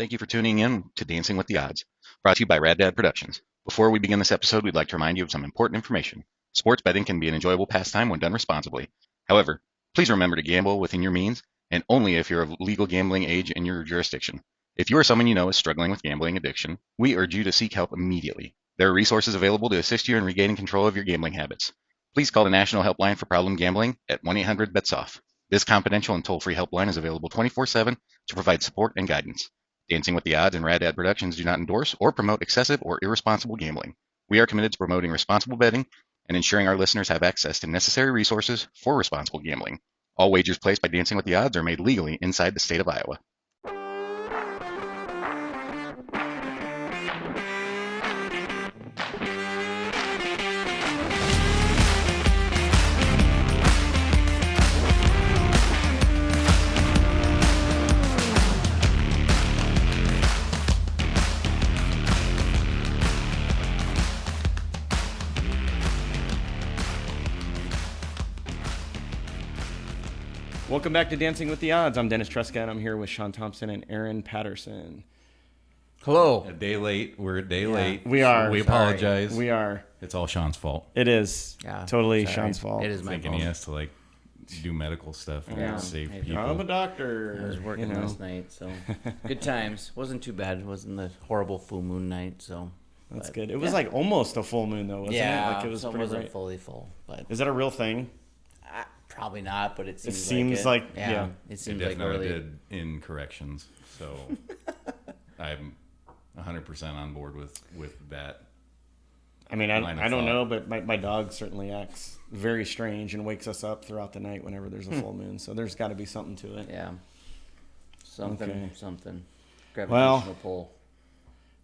Thank you for tuning in to Dancing with the Odds, brought to you by Rad Dad Productions. Before we begin this episode, we'd like to remind you of some important information. Sports betting can be an enjoyable pastime when done responsibly. However, please remember to gamble within your means and only if you're of legal gambling age in your jurisdiction. If you or someone you know is struggling with gambling addiction, we urge you to seek help immediately. There are resources available to assist you in regaining control of your gambling habits. Please call the National Helpline for Problem Gambling at 1-800-BETS-OFF. This confidential and toll-free helpline is available 24/7 to provide support and guidance. Dancing with the Odds and Rad Dad Productions do not endorse or promote excessive or irresponsible gambling. We are committed to promoting responsible betting and ensuring our listeners have access to necessary resources for responsible gambling. All wagers placed by Dancing with the Odds are made legally inside the state of Iowa. Welcome back to Dancing with the Odds. I'm Dennis Tresca, and I'm here with Sean Thompson and Aaron Patterson. Hello. A day late. We're a day late. We are. We apologize. We are. It's all Sean's fault. It is. Yeah, Totally sorry. Sean's fault. It is my Thinking fault. he has to do medical stuff and Yeah. save Hey, people. I'm a doctor. I was working you know. last night, so good times. Wasn't too bad. It wasn't the horrible full moon night, so That's but, good. It was yeah. like almost a full moon, though, wasn't yeah, it? Like it was so it pretty wasn't bright. fully full, but Is that a real thing? probably not. But it seems, seems like- yeah. it It seems like definitely really. did in corrections. So I'm 100% on board with that. I mean, Line of I don't thought. know, but my dog certainly acts very strange and wakes us up throughout the night whenever there's a full moon. So there's got to be something to it. Yeah, something, Okay. something. Well- Gravitational pull.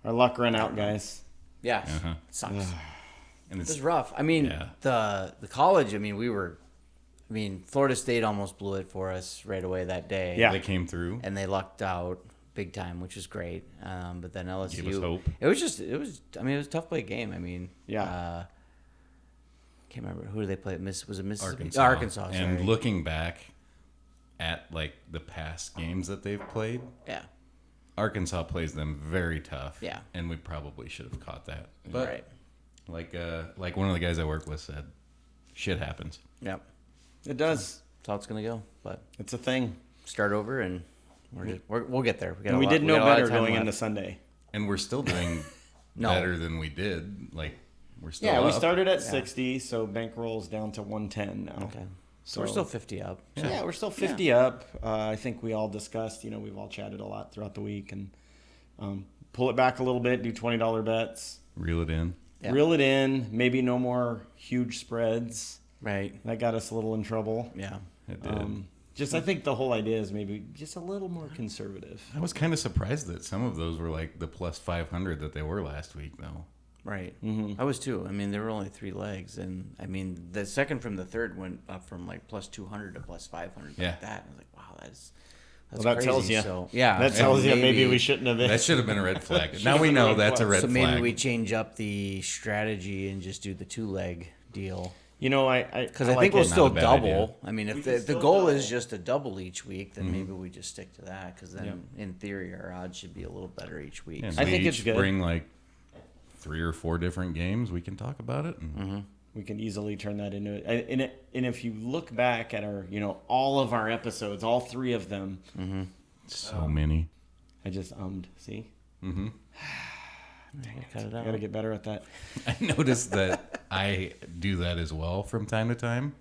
Our luck ran out, guys. Yeah, Uh-huh. sucks. And It it's was rough. I mean, Yeah. the college. Florida State almost blew it for us right away that day. Yeah. they came through. And they lucked out big time, which was great. But then LSU, Gave us hope. it was a tough play game. I mean, Yeah. can't remember who did they play. Was it Mississippi? Arkansas. Arkansas. And Sorry. looking back at the past games that they've played, Yeah. Arkansas plays them very tough. Yeah. And we probably should have caught that. But Right. like one of the guys I work with said, shit happens. Yep. It does. That's how it's gonna go. But It's a thing. start over, and we'll get there. And we did know better going into Sunday. And we're still doing No. better than we did. We're still Yeah, we up. started at 60, so bankroll's down to 110 now. Okay. So we're still 50 up. So, yeah, we're still 50 up. I think we all discussed, we've all chatted a lot throughout the week and pull it back a little bit, do $20 bets, Reel it in. Yeah. reel it in, maybe no more huge spreads. Right. That got us a little in trouble. Yeah. It did. I think the whole idea is maybe just a little more conservative. I was kind of surprised that some of those were the plus 500 that they were last week, though. Right. I was too. I mean, there were only 3 legs, and the second from the third went up from plus 200 to plus 500. Yeah. Like that. I was like, wow, that's Well, that crazy. tells you. So, yeah. That tells you maybe we shouldn't have been. That should have been a red flag. Should've Now we been a know red that's a flag. red So flag. maybe we change up the strategy and just do the 2-leg deal. Because I think we'll it. still Not a bad double. idea. I mean, if can the still goal double. is just to double each week, then maybe we just stick to that. Because then, in theory, our odds should be a little better each week. And I we think it's each good. bring 3 or 4 different games. We can talk about it. And we can easily turn that into it. And if you look back at our, all of our episodes, all 3 of them, So many. I just see. Cut it I out. got to get better at that. I noticed that I do that as well from time to time.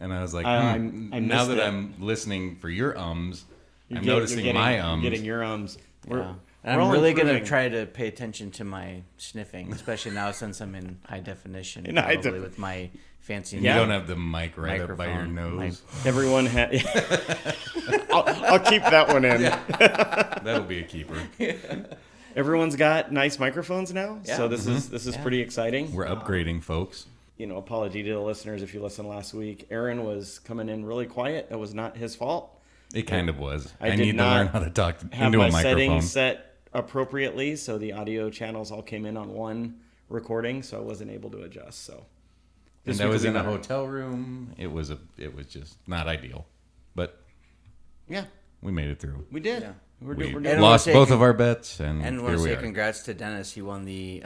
And I was like, I now missed that it. I'm listening for your ums, I'm You're noticing getting, my you're ums. getting your ums. Yeah. we're I'm all really going to improving. try to pay attention to my sniffing, especially now since I'm in high definition. In high probably def- with my fancy You Yeah. don't have the mic right up by your Microphone. nose. Everyone I'll keep that one in. That'll be a keeper. Everyone's got nice microphones now, Yeah. so this is pretty exciting. We're upgrading, folks. Apology to the listeners if you listened last week. Aaron was coming in really quiet. That was not his fault. It kind of was. I I did need to not learn how to talk Have into my a microphone. settings set appropriately, so the audio channels all came in on one recording, so I wasn't able to adjust. So And this I week was will in be a better. hotel room. It was just not ideal, but Yeah, we made it through. we did. Yeah. We're We doing And lost I wanna say both of our bets, and And I here want to we say are. congrats to Dennis. He won the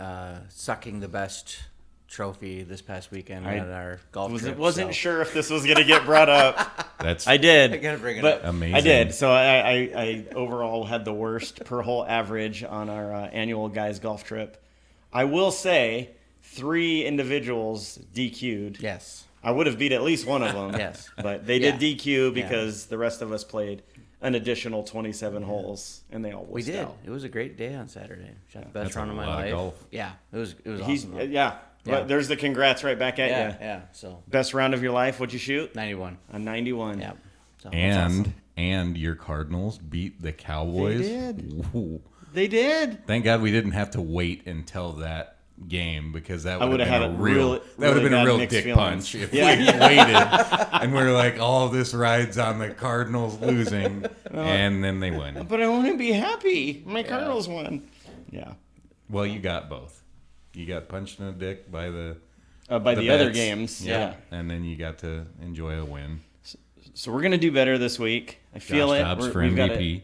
Sucking the Best trophy this past weekend at our golf trip. wasn't so- sure if this was going to get brought up. That's I did. I gotta bring it but up. Amazing. I did. So I overall had the worst per hole average on our annual guys golf trip. I will say 3 individuals DQ'd. Yes. I would have beat at least one of them. Yes. But they did Yeah. DQ because the rest of us played an additional 27 holes, and they all We wussed did. out. It was a great day on Saturday. Shot the best That's a round of my lot of life. golf. Yeah, it was He's awesome. yeah. But there's the congrats right back at yeah, you. yeah. So Best round of your life. What'd you shoot? 91. A 91. Yeah. So and your Cardinals beat the Cowboys. They did. Ooh. They did. Thank God we didn't have to wait until that game, because that I would have had been a a real really- that would have really been a bad real mixed dick feelings. punch if Yeah. we waited and we're like, all this rides on the Cardinals losing, and then they win. But I want to be happy. My Cardinals won. Yeah. Well, you got both. You got punched in the dick by the By the other bets. games. Yeah. and then you got to enjoy a win. So we're gonna do better this week. I feel Josh it. Dobbs for We've got MVP. it.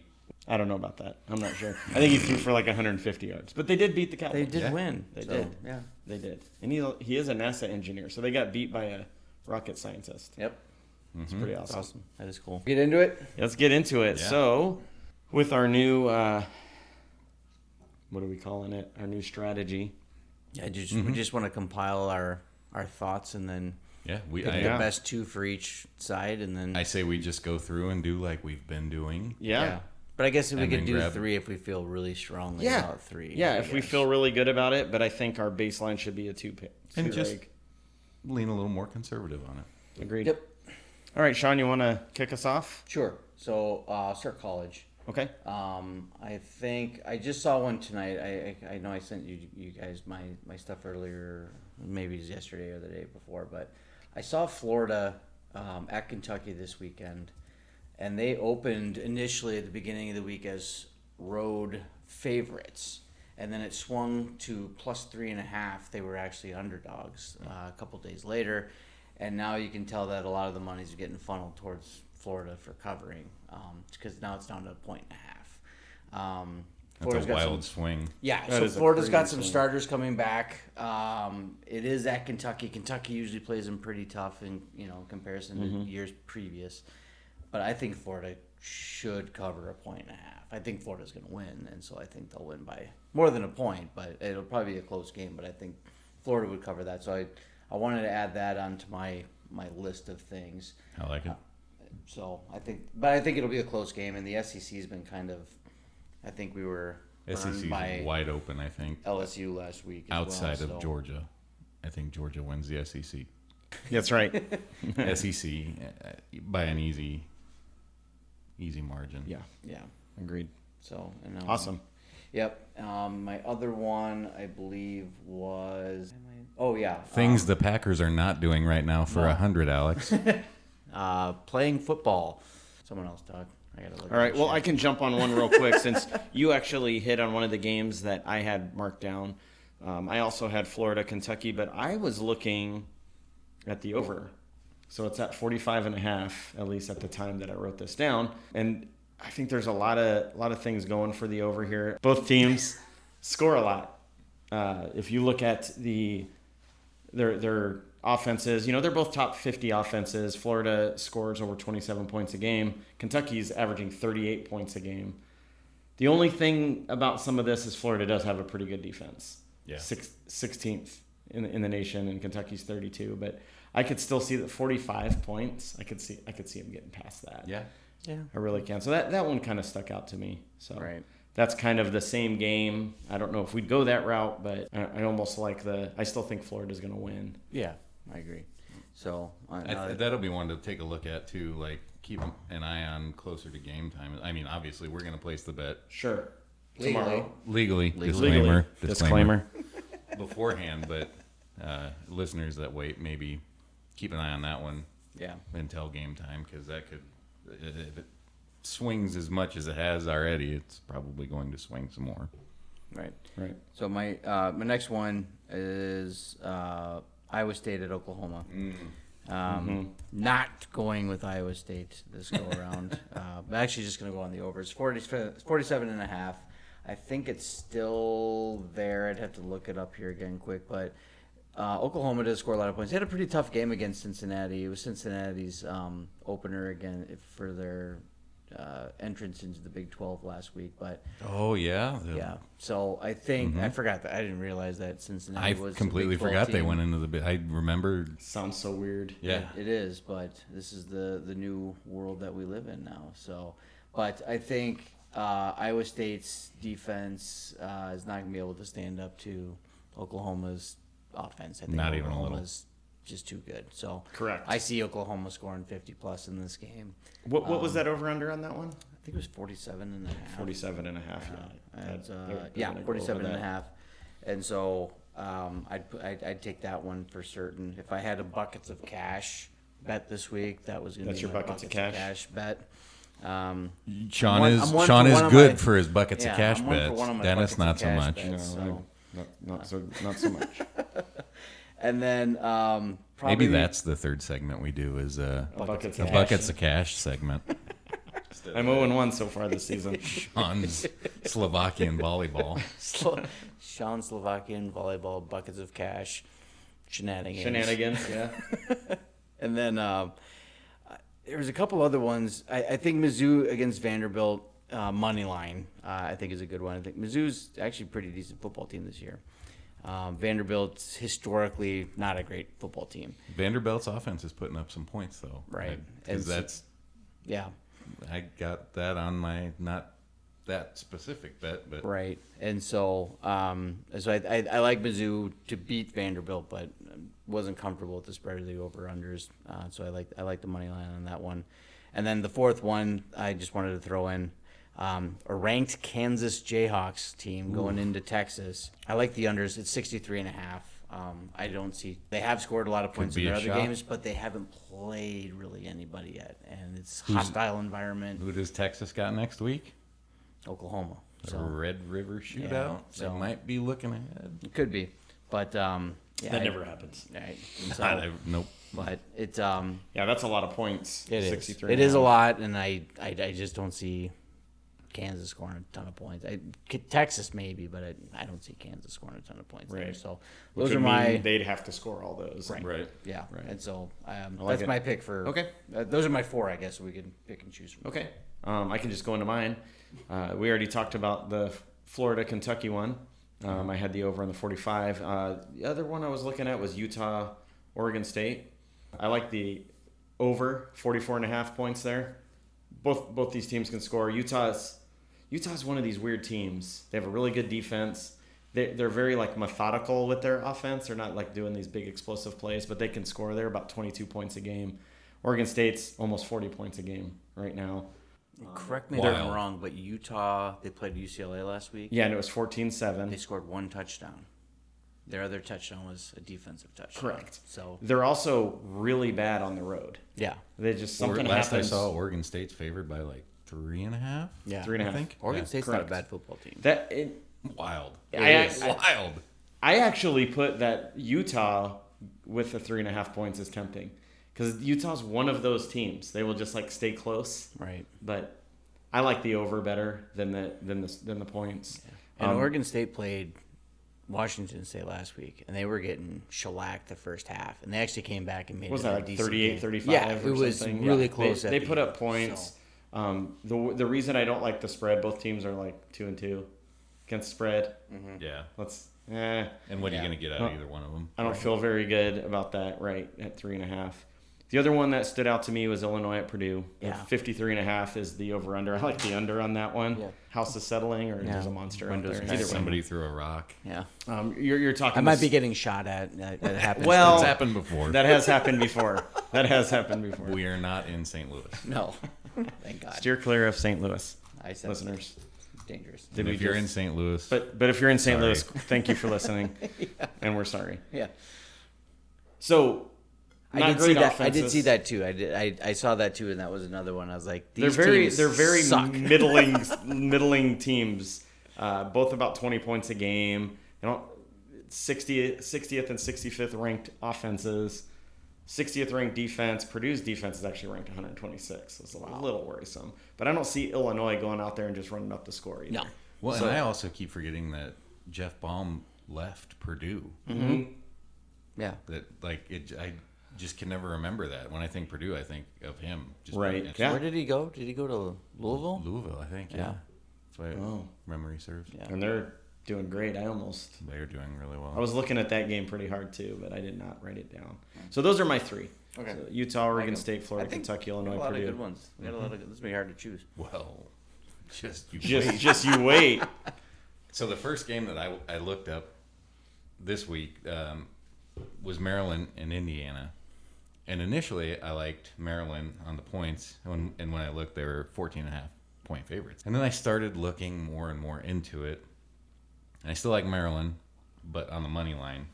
I don't know about that. I'm not sure. I think he threw for like 150 yards. But they did beat the Cowboys. They did Yeah. win. They So, did. Yeah. They did. And he is a NASA engineer, so they got beat by a rocket scientist. Yep. It's pretty That's awesome. awesome. That is cool. Get into it. Let's get into it. Yeah. So, with our new, what are we calling it? Our new strategy. Yeah, we just want to compile our thoughts and then Yeah, pick Yeah. the best 2 for each side, and then I say we just go through and do like we've been doing. Yeah. But I guess if we And could then do grab- 3 if we feel really strongly Yeah. about 3. Yeah, I if we guess. feel really good about it, but I think our baseline should be a 2 pick. And just lean a little more conservative on it. Agreed. Yep. All right, Sean, you want to kick us off? Sure. So start college. Okay. I think I just saw one tonight. I know I sent you guys my stuff earlier, maybe it was yesterday or the day before, but I saw Florida at Kentucky this weekend, and they opened initially at the beginning of the week as road favorites, and then it swung to +3.5. They were actually underdogs a couple days later, and now you can tell that a lot of the money's getting funneled towards Florida for covering, because now it's down to 1.5. That's Florida's a got wild some, swing. yeah. That So is a Florida's got crazy some swing. starters coming back. It is at Kentucky. Kentucky usually plays them pretty tough in comparison to years previous, but I think Florida should cover 1.5. I think Florida's going to win, and so I think they'll win by more than a point, but it'll probably be a close game. But I think Florida would cover that. So I wanted to add that onto my list of things. I like it. So I think it'll be a close game, and the SEC has been kind of. I think we were SEC's burned by wide open, I think. LSU last week. As Outside well, of so. Georgia, I think Georgia wins the SEC. That's right. SEC by an easy margin. Yeah, Yeah. agreed. So Awesome. Yep. My other one, I believe, was. Oh yeah. Things the Packers are not doing right now for 100, Alex. Playing football. Someone else talk. I gotta look. All right. Well, I can jump on one real quick since you actually hit on one of the games that I had marked down. I also had Florida, Kentucky, but I was looking at the over. So it's at 45.5, at least at the time that I wrote this down. And I think there's a lot of things going for the over here. Both teams score a lot. If you look at their offenses, they're both top 50 offenses. Florida scores over 27 points a game. Kentucky's averaging 38 points a game. The only thing about some of this is Florida does have a pretty good defense. Yeah. 16th in the nation, and Kentucky's 32. But I could still see that 45 points. I could see them getting past that. Yeah. Yeah. I really can. So that one kind of stuck out to me. So Right. that's kind of the same game. I don't know if we'd go that route, but I almost like I still think Florida's going to win. Yeah. I agree. So That'll be one to take a look at too. Like keep an eye on closer to game time. I mean, obviously we're going to place the bet Sure. Legally. Tomorrow. legally. Legally. Disclaimer. beforehand, but listeners that wait, maybe keep an eye on that one yeah. until game time, because that could, if it swings as much as it has already, it's probably going to swing some more. Right. Right. So my next one is Iowa State at Oklahoma. Not going with Iowa State this go around. I'm actually just going to go on the over. It's 47.5. I think it's still there. I'd have to look it up here again quick, but Oklahoma does score a lot of points. They had a pretty tough game against Cincinnati. It was Cincinnati's opener again for their entrance into the Big 12 last week, but Oh yeah. yeah. So I think I forgot that. I didn't realize that Cincinnati I was completely a Big 12 forgot they team. went into the. I remember. Sounds so weird. Yeah. It is, but this is the new world that we live in now. So, but I think Iowa State's defense is not going to be able to stand up to Oklahoma's offense. I think Not even a little. Oklahoma's just too good. So Correct. I see Oklahoma scoring 50 plus in this game. What was that over under on that one? I think it was 47.5. 47 and a half. Yeah. And, They're yeah, gonna go 47 over and a that. half. And so I'd take that one for certain. If I had a buckets of cash bet this week, that was going to That's be your my buckets of cash? bet. Sean I'm is one Sean for is one of good my- for his buckets yeah, of cash I'm one for bets. one of my Dennis, buckets not of so cash much. bets, No, so. not so much. And then probably Maybe that's the third segment we do is Buckets a of buckets of cash segment. I'm 0-1 so far this season. Sean's Slovakian volleyball. Sean Slovakian volleyball buckets of cash shenanigans. Shenanigans, yeah. And then there's a couple other ones. I think Mizzou against Vanderbilt money line. I think is a good one. I think Mizzou's actually a pretty decent football team this year. Vanderbilt's historically not a great football team. Vanderbilt's offense is putting up some points though. Right. Because And so- that's Yeah. I got that on my not that specific bet, but Right. And so I like Mizzou to beat Vanderbilt, but wasn't comfortable with the spread of the over-unders. So I like the money line on that one. And then the fourth one I just wanted to throw in a ranked Kansas Jayhawks team going into Texas. I like the unders. It's 63.5. I don't see they have scored a lot of points in be their a other shot. games, but they haven't played really anybody yet, and it's hostile environment. who does Texas got next week? Oklahoma. The So Red River Shootout. Yeah, so- They might be looking ahead. it could be, but yeah, That never happens. Right. And so, Nope. but it's Yeah, that's a lot of points. it is 63 it and is a half. lot, and I just don't see Kansas scoring a ton of points. Texas maybe, but I don't see Kansas scoring a ton of points there. Right. So Which those would are my mean they'd have to score all those. Right. yeah, Right. and so like that's it. my pick for Okay. Those are my four, I guess. We can pick and choose from. Okay. I can just go into mine. We already talked about the Florida Kentucky one. I had the over on the 45. The other one I was looking at was Utah Oregon State. I like the over 44.5 points there. Both these teams can score. Utah's one of these weird teams. They have a really good defense. They're very like methodical with their offense. They're not like doing these big explosive plays, but they can score. They're about 22 points a game. Oregon State's almost 40 points a game right now. Correct me if I'm Wild. wrong, but Utah, they played UCLA last week. Yeah, and it was They 14-7. scored one touchdown. Their other touchdown was a defensive touchdown. Correct. So They're also really bad on the road. yeah, They just something Last happens. I saw, Oregon State's favored by like 3.5. yeah, 3.5. I think. Oregon Yeah. State's correct. not a bad football team. That it, Wild. I- Wild. I actually put that Utah with the 3.5 points is tempting because Utah's one of those teams. They will just like stay close, Right. but I like the over better than the points. And Oregon State played Washington State last week, and they were getting shellacked the first half, and they actually came back and made What was it that a like decent 38, game. 35 Yeah, or it was something? really Yeah, close. They at the put up end, points. so. The reason I don't like the spread, both teams are like 2-2 against spread. Yeah. Eh, And what are you Yeah. going to get out of either one of them? I don't feel very good about that right at 3.5. The other one that stood out to me was Illinois at Purdue. Yeah. 53.5 is the over under. I like the under on that one. Yeah. House is settling, or Yeah. there's a monster out Windows there. cracked. Either way. Somebody threw a rock. Yeah, You're talking. I might this- be getting shot at. That happens. Well- It's happened before. That has happened before. That has happened before. We are not in St. Louis. no, thank God. Steer clear of St. Louis, I said listeners. dangerous. Did And we if you're just- in St. Louis, But if you're in St. Sorry. Louis, thank you for listening, and we're sorry. Yeah, So. I not did great see that. I did offenses. see that too. I saw that too, and that was another one. I was like, They're these very teams suck. middling teams. Both about 20 points a game. 60th and 65th ranked offenses. 60th ranked defense. Purdue's defense is actually ranked 126. So it's a little worrisome. But I don't see Illinois going out there and just running up the score either. No. Well, So- and I also keep forgetting that Jeff Baum left Purdue. Yeah. That I just can never remember that. When I think Purdue, I think of him. Just Right. being- Yeah. Where did he go? Did he go to Louisville? Louisville, I think. Yeah. That's why memory serves. Yeah. And they're doing great. They are doing really well. I was looking at that game pretty hard too, but I did not write it down. So those are my three. Okay. So Utah, Oregon them. State, Florida, Kentucky, a Illinois, lot Purdue. of good ones. We got a lot of good. This is gonna be hard to choose. Well, just you Just, wait. just you wait. So the first game that I looked up this week was Maryland and Indiana. And initially, I liked Maryland on the points. And when I looked, they were 14.5-point favorites. And then I started looking more and more into it. And I still like Maryland, but on the money line.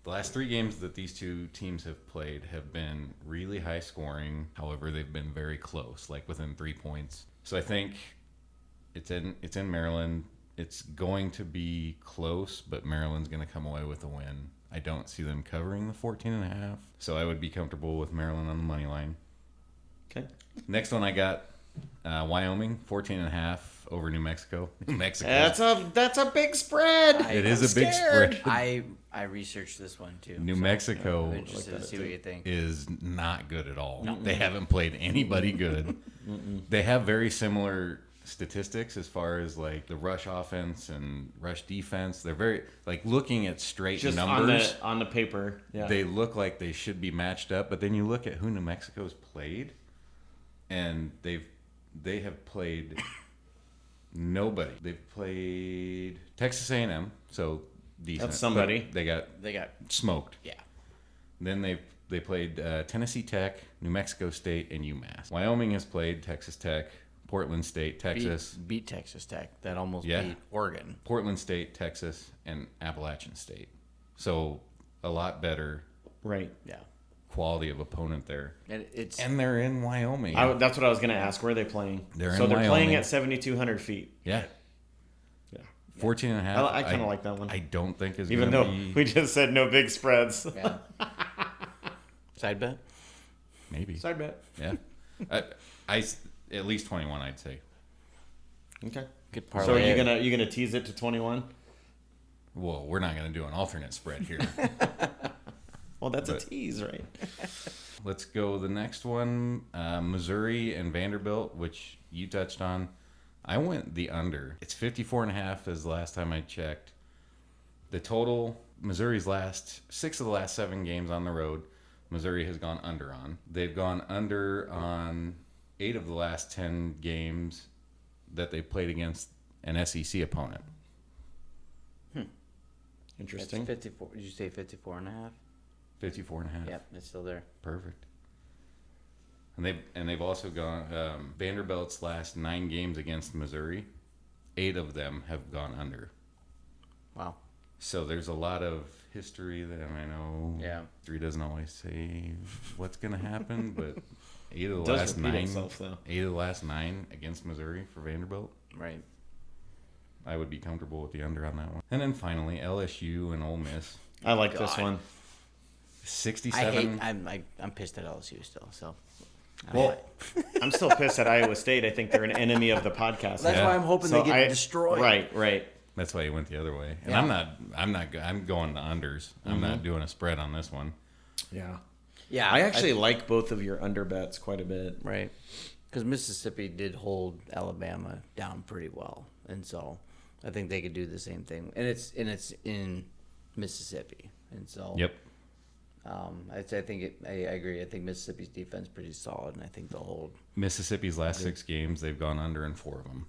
The last 3 games that these two teams have played have been really high scoring. However, they've been very close, like within 3 points. So I think it's in Maryland. It's going to be close, but Maryland's going to come away with a win. I don't see them covering the 14.5, so I would be comfortable with Maryland on the money line. Okay. Next one I got Wyoming 14.5 over New Mexico. New Mexico. That's a big spread. It is a big spread. I researched this one too. New so Mexico I'm interested to see what you think. is not good at all. They haven't played anybody good. They have very similar statistics as far as like the rush offense and rush defense. They're very like looking at straight Just numbers. on the paper. Yeah. They look like they should be matched up, but then you look at who New Mexico's played, and they have played nobody. They've played Texas A&M, so decent. That's somebody. but They got smoked. Yeah. Then they played Tennessee Tech, New Mexico State, and UMass. Wyoming has played Texas Tech, Portland State, Texas, Beat Texas Tech. That almost Yeah. beat Oregon. Portland State, Texas, and Appalachian State. So a lot better right. Yeah. quality of opponent there. And it's And they're in Wyoming. That's what I was going to ask. Where are they playing? They're so in they're playing Wyoming. at 7,200 feet. Yeah. Yeah. 14.5. I kind of like that one. I don't think is Even gonna though be, we just said no big spreads. yeah. Side bet. maybe. Side bet. Yeah. I at least 21, I'd say. Okay. Good So are parlay. you gonna tease it to 21? Well, we're not going to do an alternate spread here. Well, that's But- a tease, right? Let's go the next one. Missouri and Vanderbilt, which you touched on. I went the under. It's 54.5 is the last time I checked. The total, Missouri's last 6 of the last 7 games on the road, Missouri has gone under on. They've gone under on 8 of the last 10 games that they played against an SEC opponent. It's Interesting. 54. Did you say 54 and a half? 54.5. Yep, it's still there. Perfect. And they've also gone Vanderbilt's last 9 games against Missouri, 8 of them have gone under. Wow. So there's a lot of history that I know. Yeah. History doesn't always say what's going to happen, but 8 of the Does last repeat 9, itself, though. 8 of the last 9 against Missouri for Vanderbilt. Right. I would be comfortable with the under on that one. And then finally LSU and Ole Miss, I like this God. one. 67. I'm pissed at LSU still. So. Well, I'm still pissed at Iowa State. I think they're an enemy of the podcast. That's Yeah. why I'm hoping So they get destroyed. Right. That's why you went the other way. And Yeah. I'm going the unders. I'm not doing a spread on this one. Yeah. Yeah. I actually like both of your under bets quite a bit. Right. Because Mississippi did hold Alabama down pretty well, and so I think they could do the same thing. And it's in Mississippi, and so Yep. I think I agree. I think Mississippi's defense is pretty solid, and I think they'll hold. Mississippi's last 6 games, they've gone under in 4 of them.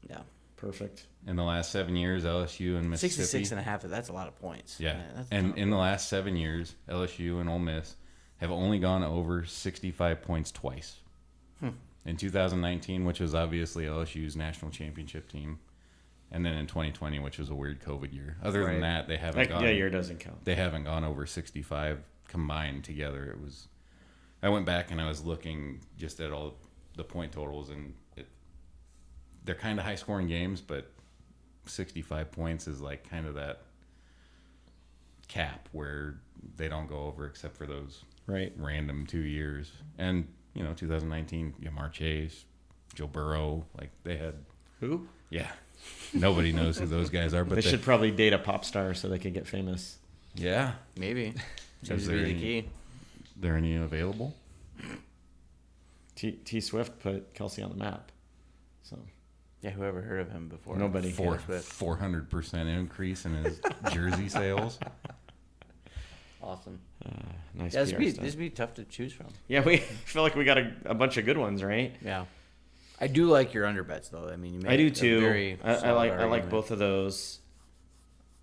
Yeah, Perfect. In the last 7 years, LSU and Mississippi. 66 and a half. That's a lot of points. Yeah. That's And in the last 7 years, LSU and Ole Miss have only gone over 65 points twice. In 2019, which was obviously LSU's national championship team, and then in 2020, which was a weird COVID year. Other than Right. that, they haven't gone. That year doesn't count. They haven't gone over 65 combined together. It was. I went back and I was looking just at all the point totals, and they're kind of high scoring games, but 65 points is like kind of that cap where they don't go over except for those Right. random 2 years. And 2019, Jamar Chase, Joe Burrow, like they had. Who? Yeah, nobody knows who those guys are, but They should probably date a pop star so they can get famous. Yeah, Maybe. Seems Is to be there the any- key. there any available? T Swift put Kelsey on the map. So Yeah, whoever heard of him before? Nobody. Taylor Swift. 400% increase in his jersey sales. Awesome. nice. Yeah, PR this stuff. would be tough to choose from. Yeah, we feel like we got a bunch of good ones, right? Yeah. I do like your under bets, though. I mean, you make I do a too. very I solid like argument. both of those.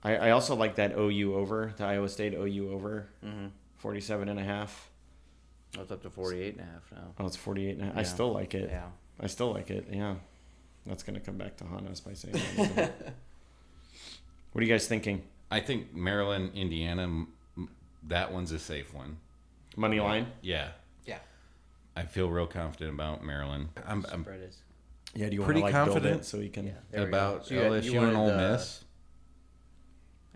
I also like that OU over, the Iowa State OU over, 47.5. Oh, it's up to 48.5 now. Oh, it's 48.5. I Yeah. still like it. Yeah. I still like it. Yeah, that's gonna come back to haunt us by saying that. What are you guys thinking? I think Maryland, Indiana, that one's a safe one. Money line? Yeah, Yeah. I feel real confident about Maryland. I'm Spread is. Yeah. Do you Pretty want to build confident. it so we can? Yeah. There we go. about So you LSU wanted and Ole the Miss.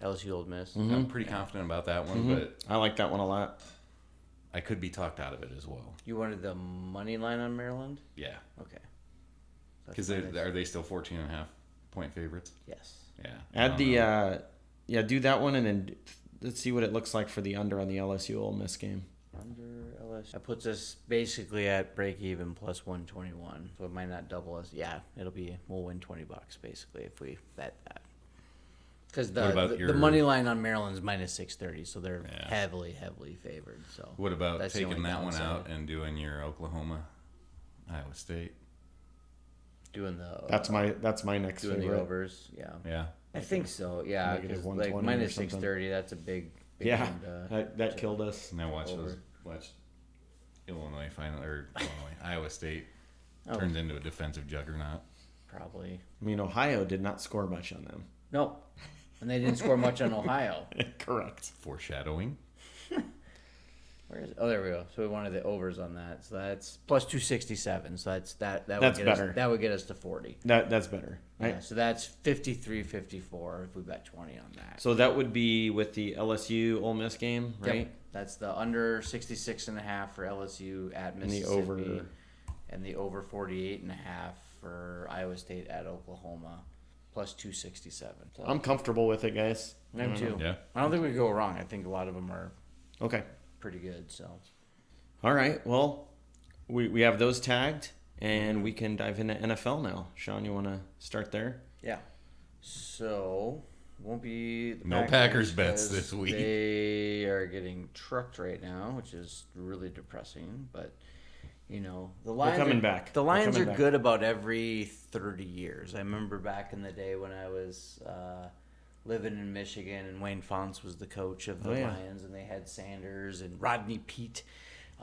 LSU Old Miss. I'm pretty confident about that one, but I like that one a lot. I could be talked out of it as well. You wanted the money line on Maryland? Yeah, Okay. because are they still 14.5-point favorites? Yes. Yeah. I Add don't the know. do that one and then let's see what it looks like for the under on the LSU Ole Miss game. Under LSU. That puts us basically at break even plus 121. So it might not double us. Yeah, we'll win $20 basically if we bet that. Because What about the your- money line on Maryland's minus 630, so they're Yeah. heavily favored. So What about that's the taking only that one downside. out and doing your Oklahoma, Iowa State? Doing the That's my next doing the favorite. overs. Yeah, Yeah. I think so. Yeah, Negative because 120 like or minus something. 630, that's a big Yeah, one that killed us. Now watch Over. Illinois Iowa State Oh. turns into a defensive juggernaut. probably. I mean, Ohio did not score much on them. No, and they didn't score much on Ohio. Correct. Foreshadowing. Where is it? Oh, there we go. So we wanted the overs on that. So that's plus 267. So that That's would get better. Us, that would get us to 40. That's better. Yeah, so that's 53-54 if we bet 20 on that. So that would be with the LSU Ole Miss game, right? Yep. That's the under 66.5 for LSU at And the Mississippi, over- and the over 48.5 for Iowa State at Oklahoma, plus 267. So I'm comfortable with it, guys. I am too. Yeah. I don't think we go wrong. I think a lot of them are Okay. pretty good. So All right. Well, we have those tagged, and we can dive into NFL now. Sean, you want to start there? yeah. So won't be the No Packers bets 'cause this week. They are getting trucked right now, which is really depressing. But the Lions coming are, back. The They're Lions coming are back. good about every 30 years. I remember back in the day when I was living in Michigan, and Wayne Fonts was the coach of the Oh, yeah. Lions, and they had Sanders and Rodney Peete.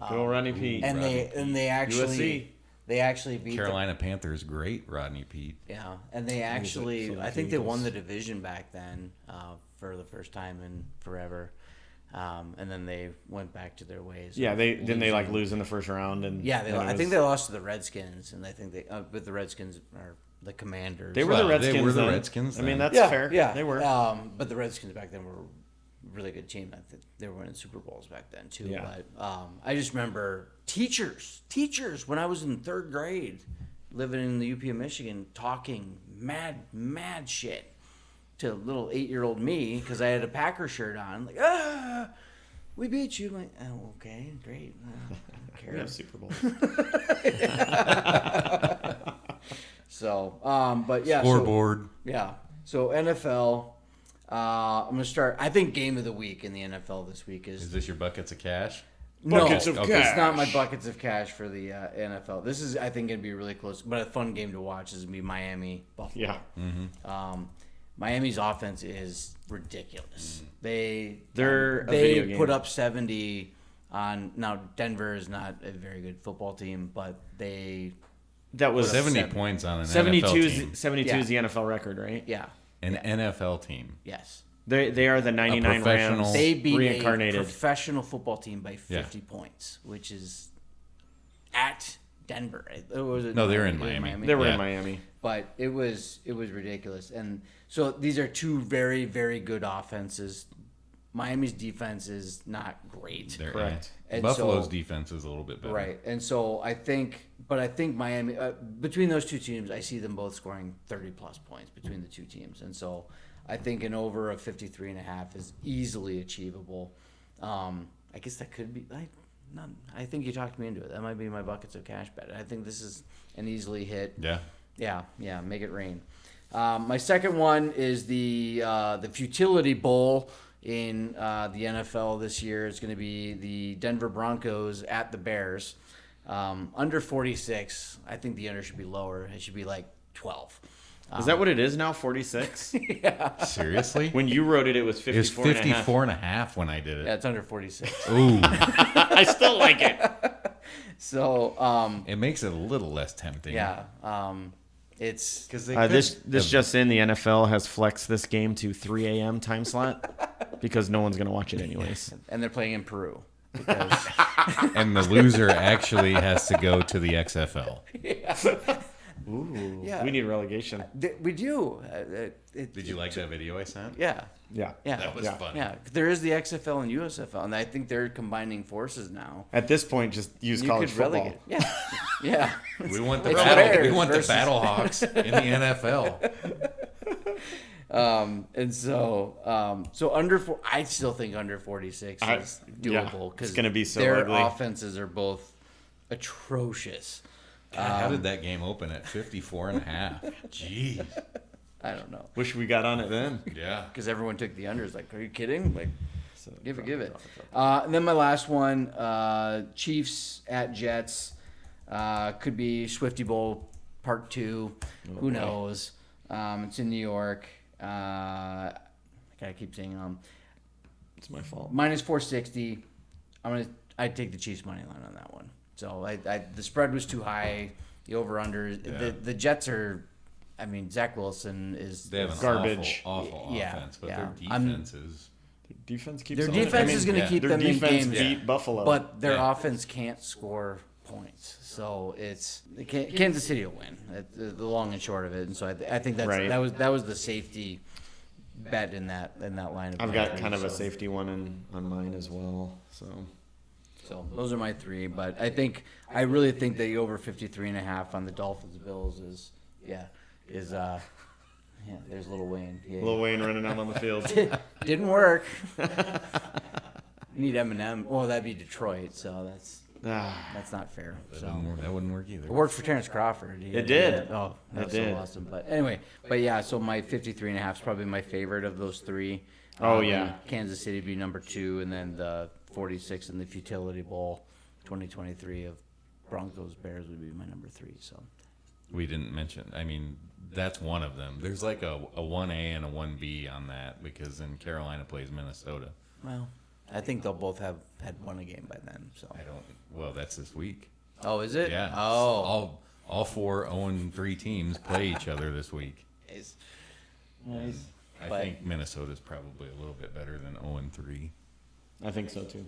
Go Rodney Pete. And they actually USC. beat Carolina Panthers, great Rodney Pete. yeah, and they actually, Philadelphia I think they won Eagles. the division back then for the first time in forever, and then they went back to their ways. Yeah, of they losing. lose in the first round, and Yeah, and it I think was- they lost to the Redskins, and I think but the Redskins are the Commanders. they were Well, the Redskins. they were the then. Redskins I mean, then. that's fair. Yeah, they were. But the Redskins back then were a really good team. I think they were winning Super Bowls back then too. Yeah. But I just remember teachers when I was in third grade, living in the UP of Michigan, talking mad shit to little 8-year-old me because I had a Packer shirt on. Like, we beat you. I'm like, oh, okay, great. I don't we care. have Super Bowl. So, but yeah. Scoreboard. Yeah. So NFL, I'm gonna start. I think game of the week in the NFL this week Is is this your buckets of cash? Buckets of okay. cash. It's not my buckets of cash for the NFL. This is, I think, gonna be really close, but a fun game to watch is gonna be Miami Buffalo. Yeah. Miami's offense is ridiculous. They They're a video they game. put up 70 on. Now Denver is not a very good football team, but That was 70 seven. points on an 72 NFL is, team. 72 Yeah. is the NFL record, right? yeah, An NFL team. yes. They are the 99 professional- Rams They beat a reincarnated. professional football team by 50 points, which is at Denver. No, they're in Miami. They were Yeah. in Miami. But it was ridiculous. And so these are two very, very good offenses. Miami's defense is not great. Correct. And Buffalo's so- defense is a little bit better. Right. And so I think Miami, between those two teams, I see them both scoring 30 plus points between the two teams. And so I think an over of 53.5 is easily achievable. I guess that could be, I think you talked me into it. That might be my buckets of cash bet. I think this is an easily hit. Yeah. Yeah, make it rain. My second one is the Futility Bowl in the NFL this year. It's going to be the Denver Broncos at the Bears. Under 46, I think the under should be lower. It should be like 12. Is that what it is now? 46? Seriously? When you wrote it, it was It was 54 and a half. 54 and a half when I did Yeah, it. it's under 46. Ooh. I still like it. So, It makes it a little less tempting. yeah, it's Because This just in, the NFL has flexed this game to 3 a.m. time slot because no one's going to watch it anyways. and they're playing in Peru. Because, and the loser actually has to go to the XFL. Ooh, Yeah. we need relegation. we do. Did you like that video I sent? Yeah. Yeah. Yeah. That was funny. Yeah, there is the XFL and USFL, and I think they're combining forces now. At this point, just use college football. relegate. Yeah, yeah. We want the It's battle. Bears We want the versus- Battlehawks in the NFL. And so under four, I still think under 46 is Yeah, doable it's because gonna be so their ugly. offenses are both atrocious. God, how did that game open at 54 and a half? Jeez. I don't know Wish we got on it then. Yeah. because everyone took the unders. Like, are you kidding? Like, give it. And then my last one, Chiefs at Jets, could be Swifty Bowl Part 2. Who knows? It's in New York. I gotta keep saying It's my fault. minus 460. I'd take the Chiefs money line on that one. So the spread was too high. The over under. Yeah. The Jets are. I mean, Zach Wilson is They have an Garbage. awful Yeah, offense, but yeah. their I'm- defense is. Defense keeps their on- defense is going to yeah. keep Their them in defense games, beat Buffalo. but their Yeah. offense can't score points. So Kansas City will win. The long and short of it. And so I think Right. that was the safety bet in that line of. I've got betting. kind of a So- safety one on mine as well. So those are my three, but I really think the over 53.5 on the Dolphins Bills is there's Lil Wayne. Yeah. Lil Wayne running out on the field. Didn't work. Need Eminem. Well, that'd be Detroit, so that's not fair. So That wouldn't work either. it worked for Terrence Crawford. It did. Oh, that It was did. so awesome. But anyway, yeah. So my 53.5 is probably my favorite of those three. Oh, yeah. Kansas City be number 2, and then the 46 in the Futility Bowl 2023 of Broncos Bears would be my number 3. So We didn't mention. I mean, that's one of them. There's like a 1A and a 1B on that because then Carolina plays Minnesota. well, I think they'll both have had won a game by then. So I don't. Well, that's this week. oh, is it? Yeah. Oh, All 4 0-3 teams play each other this week. nice. I But- think Minnesota's probably a little bit better than 0-3. I think so too.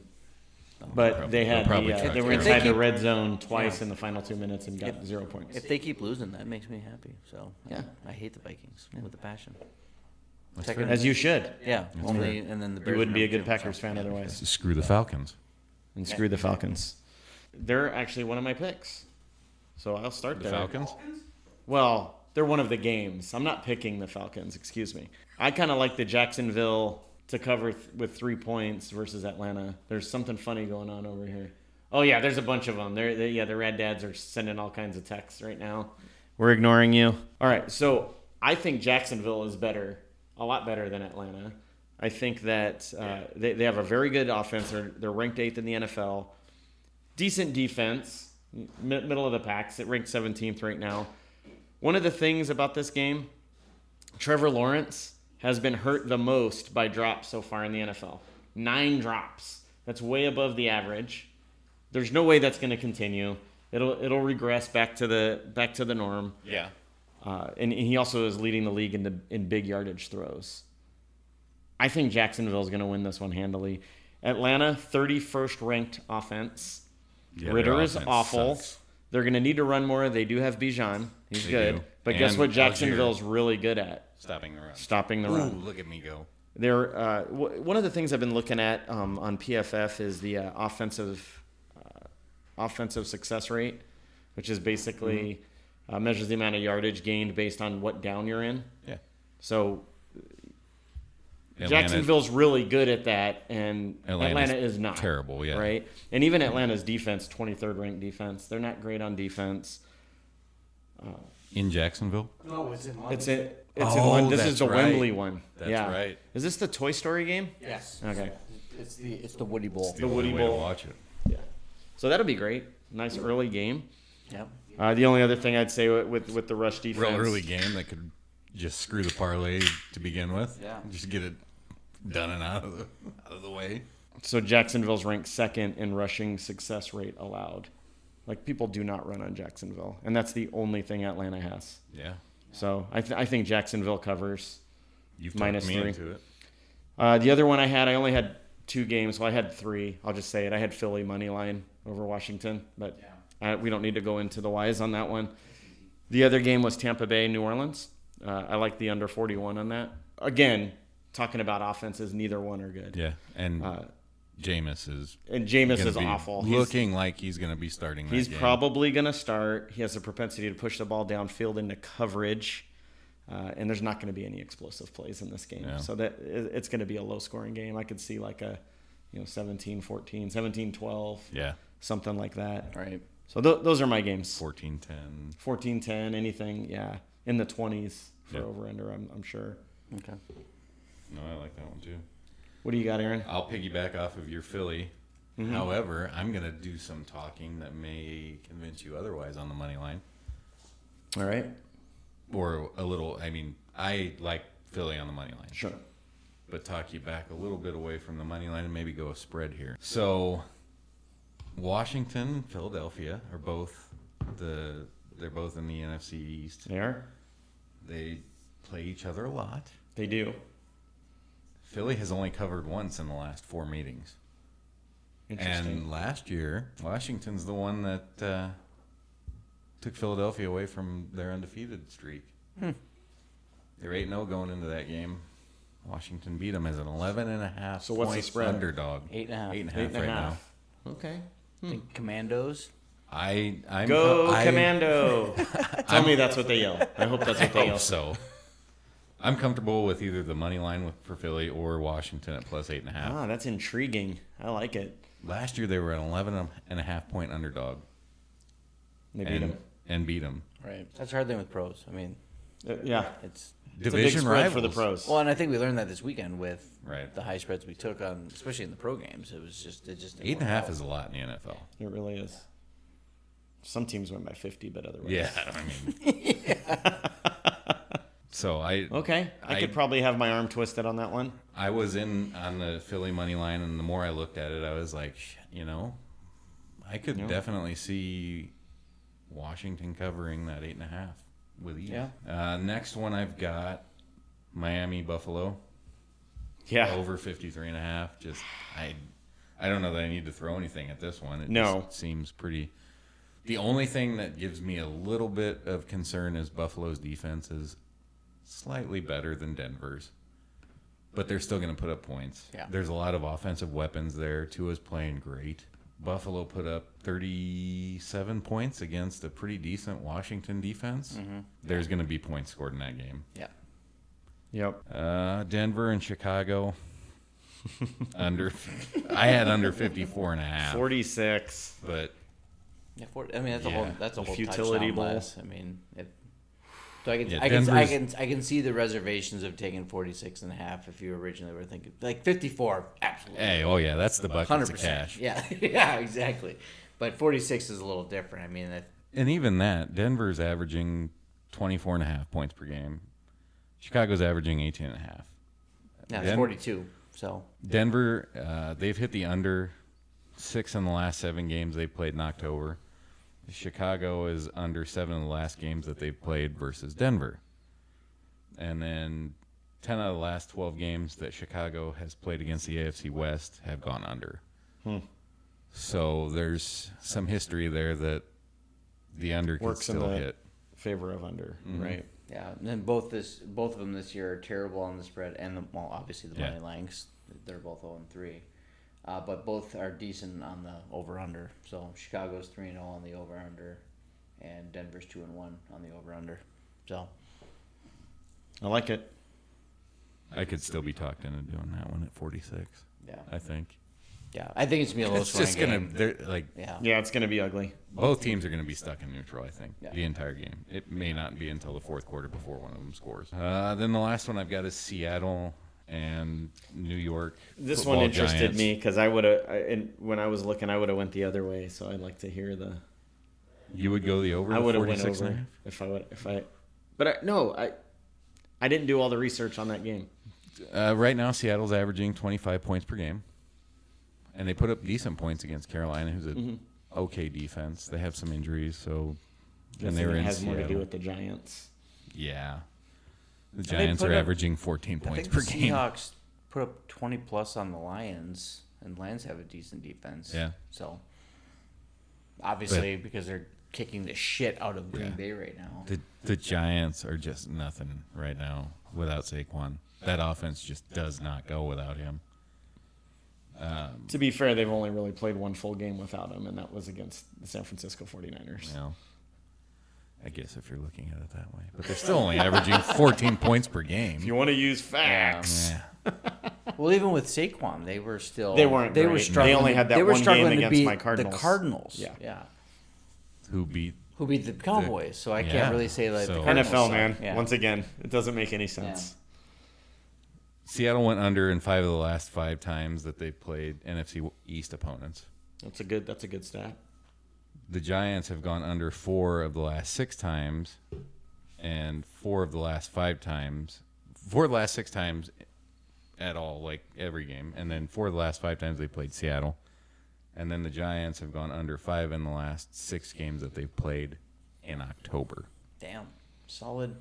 But Probably- they had they'll probably they try were to- inside If they the keep- red zone twice in the final 2 minutes and got 0 points. If they keep losing, that makes me happy. So yeah, I hate the Vikings with a passion. Second, As you should. yeah, only and then the Bears You wouldn't are be a number good 2, Packers so, fan yeah. otherwise. Screw the Falcons. And screw the Falcons. They're actually one of my picks. So I'll start The there. Falcons? Well, they're one of the games. I'm not picking the Falcons, excuse me. I kind of like the Jacksonville to cover with 3 points versus Atlanta. There's something funny going on over here. Oh, yeah, there's a bunch of them. The Rad Dads are sending all kinds of texts right now. We're ignoring you. All right, so I think Jacksonville is better, a lot better than Atlanta. I think that they have a very good offense. They're ranked 8th in the NFL. Decent defense, middle of the pack. It ranked 17th right now. One of the things about this game, Trevor Lawrence has been hurt the most by drops so far in the NFL. 9 drops. That's way above the average. There's no way that's going to continue. It'll regress back to the norm. Yeah. And he also is leading the league in big yardage throws. I think Jacksonville is going to win this one handily. Atlanta, 31st ranked offense. Yeah, Ritter their is offense awful. sucks. They're going to need to run more. They do have Bijan. He's They good. do. But guess And what Algier. Jacksonville's really good at? Stopping the run. Stopping the Ooh, run. look at me go. One of the things I've been looking at on PFF is the offensive success rate, which is basically measures the amount of yardage gained based on what down you're in. Yeah. So Atlanta- Jacksonville's really good at that, and Atlanta's Atlanta is not. terrible, yeah. Right? And even Atlanta's defense, 23rd ranked defense, they're not great on defense. In Jacksonville? No, it's in It's in Oh, this that's is the right. Wembley one. That's yeah. right. Is this the Toy Story game? Yes. Okay. It's the Woody Bowl. The only Woody way to Bowl. watch it. Yeah. So that'll be great. Nice early game. Yep. The only other thing I'd say with the rush defense. Real early game that could just screw the parlay to begin with. Yeah. Just get it done and out of the way. So Jacksonville's ranked second in rushing success rate allowed. Like, people do not run on Jacksonville, and that's the only thing Atlanta has. Yeah. So I think Jacksonville covers. You've talked Minus me 3. into it. The other one I only had 2 games. Well, I had 3. I'll just say it. I had Philly money line over Washington, but we don't need to go into the whys on that one. The other game was Tampa Bay, New Orleans. I like the under 41 on that. Again, talking about offenses, neither one are good. Yeah. And Jameis is And Jameis gonna is be awful. Looking like he's going to be starting that He's game. probably going to start. He has a propensity to push the ball downfield into coverage, and there's not going to be any explosive plays in this game. Yeah. So that it's going to be a low-scoring game. I could see like a 17-14, 17-12, Yeah. something like that. Right. So those are my games. 14-10. 14-10, anything, in the 20s for Yeah. over-under, I'm sure. Okay. No, I like that one too. What do you got, Aaron? I'll piggyback off of your Philly. Mm-hmm. However, I'm going to do some talking that may convince you otherwise on the money line. All right. Or a little, I like Philly on the money line. Sure. But talk you back a little bit away from the money line and maybe go a spread here. So, Washington and Philadelphia are both they're both in the NFC East. They are? They play each other a lot. They do. Philly has only covered once in the last 4 meetings. Interesting. And last year, Washington's the one that took Philadelphia away from their undefeated streak. They're 8-0 going into that game. Washington beat them as an 11.5 So what's the point spread? underdog. 8.5. 8.5 8.5. right now. Okay. I think Commandos. I'm Go I- Commando! Tell me that's what they yell. I hope that's what they yell. hope so. I'm comfortable with either the money line for Philly or Washington at plus 8.5. Ah, that's intriguing. I like it. Last year they were an 11.5 point underdog They beat them. and beat them. Right. That's a hard thing with pros. I mean, Yeah. it's It's a big Division spread rivals for the pros. well, and I think we learned that this weekend with Right. the high spreads we took on, especially in the pro games. It just didn't 8.5 work out. is a lot in the NFL. It really is. Some teams win by 50, but otherwise. Yeah, So Okay. I could probably have my arm twisted on that one. I was in on the Philly money line, and the more I looked at it, I was like, I could definitely see Washington covering that 8.5 with ease. Yeah. Next one I've got Miami Buffalo Yeah. over 53.5. Just I don't know that I need to throw anything at this one. It No. just seems pretty. The only thing that gives me a little bit of concern is Buffalo's defense is slightly better than Denver's, but they're still going to put up points. Yeah. There's a lot of offensive weapons there. Tua's playing great. Buffalo put up 37 points against a pretty decent Washington defense. There's going to be points scored in that game. Yeah. Yep. Denver and Chicago under. I had under 54.5, 46. but Yeah. That's a Yeah. whole that's a The whole futility touchdown bowl. less. I mean, so Yeah, I Denver's- can see the reservations of taking 46.5 if you originally were thinking like 54. Absolutely. hey, oh yeah, that's the buckets 100%. of cash. Yeah. Yeah. Exactly. But 46 is a little different. I mean, And even that, Denver's averaging 24.5 points per game. Chicago's averaging 18.5. it's Den- 42. So Denver, they've hit the under 6 in the last 7 games they played in October. Chicago is under 7 in the last games that they've played versus Denver. And then 10 out of the last 12 games that Chicago has played against the AFC West have gone under. So there's some history there that the under could Works in still the hit. favor of under, right? Yeah, and then both of them this year are terrible on the spread, and obviously the Yeah. money lines. They're both 0-3, but both are decent on the over under. So Chicago's 3-0 on the over under, and Denver's 2-1 on the over under. So I like it. I could still be talked into doing that one at 46. yeah, I think I think it's gonna be a low it's scoring just gonna. game. They're like Yeah, Yeah, it's going to be ugly. both teams are gonna be stuck in neutral. I think Yeah. the entire game. It may not be until the fourth quarter before one of them scores. Then the last one I've got is Seattle and New York. This football one interested Giants. me because I would have, and when I was looking, I would have went the other way. So I'd like to hear the. You would go the over. I would have went 46 and a over half? but I didn't do all the research on that game. Right now, Seattle's averaging 25 points per game, and they put up decent points against Carolina, who's a okay defense. They have some injuries, so and they were it in has more to do Seattle. with the Giants. Yeah, the they Giants put are up- averaging 14 I points think per the game. Seahawks put up 20 plus on the Lions, and Lions have a decent defense. Yeah. So obviously, because they're kicking the shit out of Green Bay right now. The Giants are just nothing right now without Saquon. That offense just does not go without him. To be fair, they've only really played one full game without him, and that was against the San Francisco 49ers. You know, I guess if you're looking at it that way, but they're still only averaging 14 points per game. If you want to use facts, Yeah. Well, even with Saquon, they were still They weren't They were great. struggling. They only had that they were one game struggling to against beat my Cardinals. The Cardinals. Yeah. Yeah. Who beat? Who beat the Cowboys? So I Yeah. can't really say like So- the Cardinals NFL suck. man. Yeah. Once again, it doesn't make any sense. Seattle went under in 5 of the last 5 times that they've played NFC East opponents. That's a good stat. The Giants have gone under 4 of the last 6 times, and 4 of the last 5 times. 4 of the last 6 times at all, like every game, and then 4 of the last 5 times they played Seattle. And then the Giants have gone under 5 in the last 6 games that they've played in October. Damn. Solid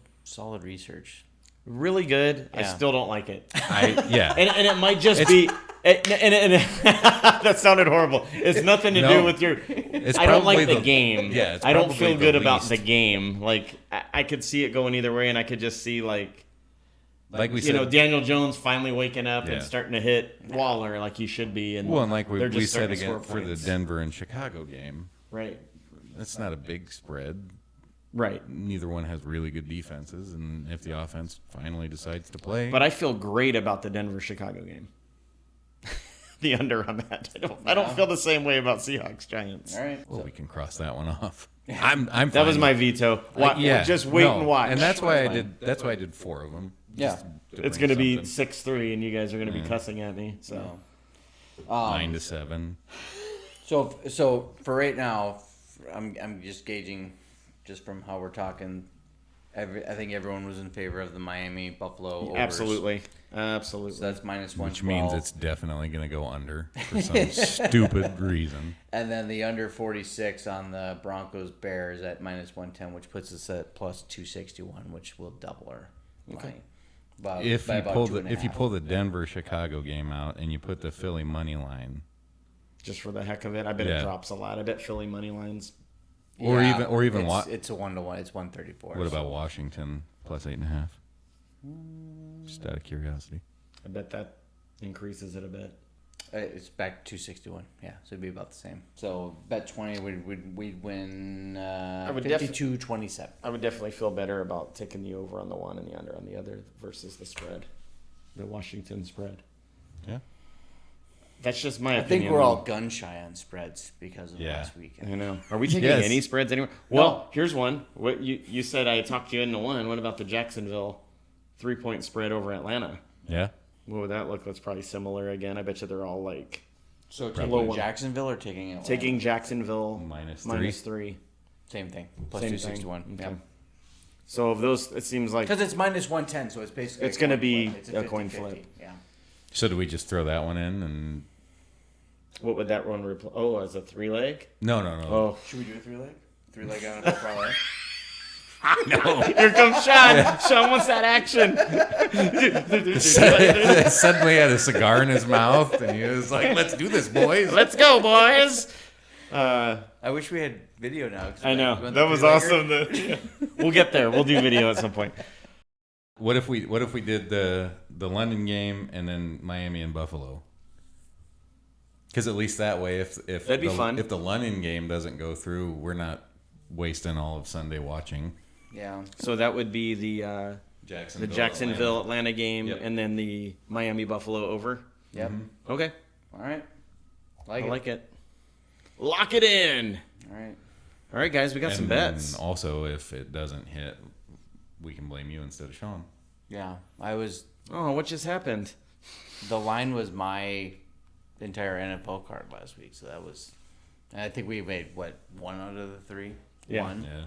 research. Really good. I Yeah. still don't like it. Yeah. And it might just be. That sounded horrible. It's nothing to do No. with your. It's I don't probably like the game. Yeah, it's I don't probably feel the good about least. the game. Like I could see it going either way, and I could just see like Like we said, Daniel Jones finally waking up Yeah. and starting to hit Waller like he should be. And well, and like they're we just said starting to again score for the points. Denver and Chicago game, Right. that's not a big spread. Right. Neither one has really good defenses, and if the offense finally decides to play, But I feel great about the Denver Chicago game. The under on that. I don't feel the same way about Seahawks Giants. All right. well, we can cross that one off. I'm That fine was with- my veto. yeah, Just wait no, and watch. and that's why I Fine. did. That's why I did 4 of them. Yeah. just to It's bring going to be something. 6-3, and you guys are going to be cussing at me. So 9-7. So for right now, I'm just gauging, just from how we're talking. I think everyone was in favor of the Miami Buffalo overs. absolutely. So that's minus 112. Which means it's definitely going to go under for some stupid reason. And then the under 46 on the Broncos Bears at minus 110, which puts us at plus 261, which will double our money. If by you about pull 2.5. pull the Denver Chicago game out and you put the Philly money line, Just for the heck of it, I bet Yeah. it drops a lot. I bet Philly money lines. or even it's, what? it's a 1-to-1. It's 134. What about Washington plus 8.5? Just out of curiosity. I bet that increases it a bit. It's back to 261. Yeah, so it'd be about the same. So bet 20, we'd win would 52-27. I would definitely feel better about taking the over on the one and the under on the other versus the spread, the Washington spread. Yeah. That's just my I opinion. think we're all gun shy on spreads because of Yeah. last weekend. I know. Are we taking Yes. any spreads anywhere? Well, here's one. What you said I talked you into one. What about the Jacksonville 3-point spread over Atlanta? Yeah. What would that look? That's probably similar again. I bet you they're all like So Low taking one. Jacksonville or taking Atlanta? taking Jacksonville Minus minus 3. Same thing. Plus Same 261. thing. Yeah. Okay. So of those, it seems like Because it's minus 110, so it's basically It's a gonna coin be flip. It's a coin 50-50. flip. Yeah. So do we just throw that one in and what would that one replace? Oh, as a 3-leg? no. Oh, Should we do a 3-leg? 3-leg on a parlay? here comes Sean. Sean wants that action. Suddenly had a cigar in his mouth and he was like, "Let's do this, boys." Let's go, boys. I wish we had video now. 'cause I know we went that the was three-legger. awesome. We'll get there. We'll do video at some point. What if we did the London game and then Miami and Buffalo? Because at least that way, if That'd be fun. if the London game doesn't go through, we're not wasting all of Sunday watching Yeah. So that would be the Jacksonville Atlanta game, Yep. and then the Miami Buffalo over. Yep. Okay, All right. I like it. Lock it in. All right. All right, guys, we got some bets. And also, if it doesn't hit, we can blame you instead of Sean. Yeah. I was. Oh, what just happened? The line was my entire NFL card last week, so that was. I think we made what, 1 out of the 3. Yeah. 1. Yeah.